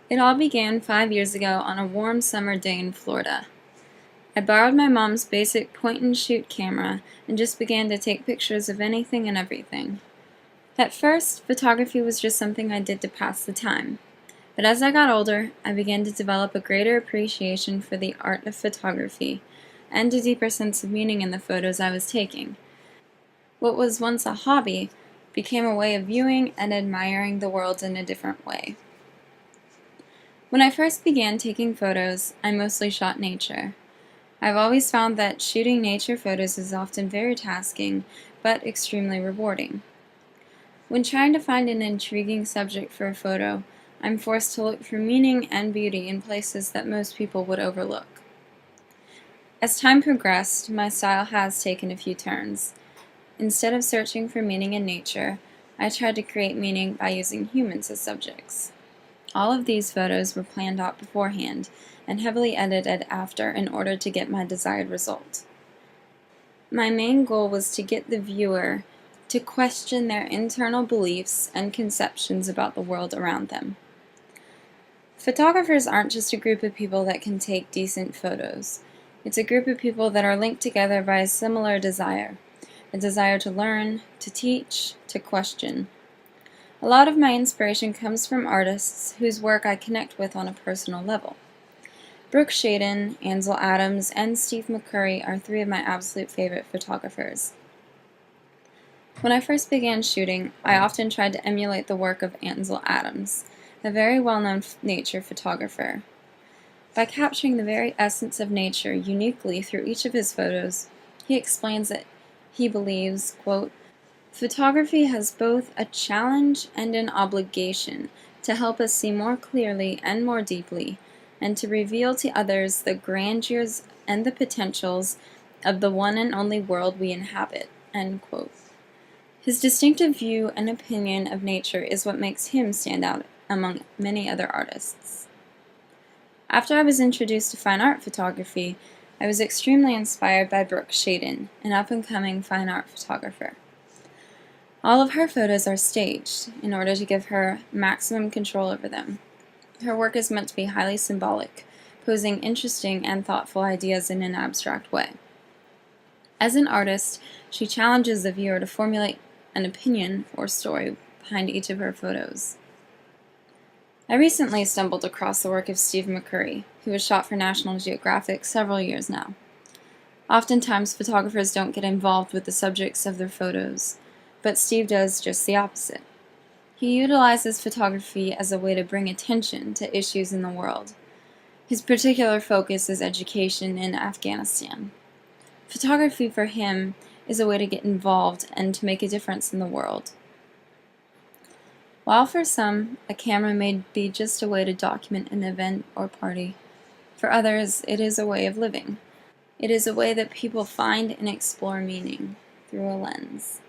It all began 5 years ago on a warm summer day in Florida. I borrowed my mom's basic point-and-shoot camera and just began to take pictures of anything and everything. At first, photography was just something I did to pass the time. But as I got older, I began to develop a greater appreciation for the art of photography and a deeper sense of meaning in the photos I was taking. What was once a hobby became a way of viewing and admiring the world in a different way. When I first began taking photos, I mostly shot nature. I've always found that shooting nature photos is often very tasking, but extremely rewarding. When trying to find an intriguing subject for a photo, I'm forced to look for meaning and beauty in places that most people would overlook. As time progressed, my style has taken a few turns. Instead of searching for meaning in nature, I tried to create meaning by using humans as subjects. All of these photos were planned out beforehand and heavily edited after in order to get my desired result. My main goal was to get the viewer to question their internal beliefs and conceptions about the world around them. Photographers aren't just a group of people that can take decent photos. It's a group of people that are linked together by a similar desire. A desire to learn, to teach, to question. A lot of my inspiration comes from artists whose work I connect with on a personal level. Brooke, Shaden, Ansel Adams, and Steve McCurry are three of my absolute favorite photographers. When I first began shooting, I often tried to emulate the work of Ansel Adams, a very well-known nature photographer. By capturing the very essence of nature uniquely through each of his photos, he explains that he believes, quote, "Photography has both a challenge and an obligation to help us see more clearly and more deeply, and to reveal to others the grandeurs and the potentials of the one and only world we inhabit." End quote. His distinctive view and opinion of nature is what makes him stand out among many other artists. After I was introduced to fine art photography, I was extremely inspired by Brooke Shaden, an up-and-coming fine art photographer. All of her photos are staged in order to give her maximum control over them. Her work is meant to be highly symbolic, posing interesting and thoughtful ideas in an abstract way. As an artist, she challenges the viewer to formulate an opinion or story behind each of her photos. I recently stumbled across the work of Steve McCurry, who has shot for National Geographic several years now. Oftentimes, photographers don't get involved with the subjects of their photos, but Steve does just the opposite. He utilizes photography as a way to bring attention to issues in the world. His particular focus is education in Afghanistan. Photography for him is a way to get involved and to make a difference in the world. While for some, a camera may be just a way to document an event or party, for others it is a way of living. It is a way that people find and explore meaning through a lens.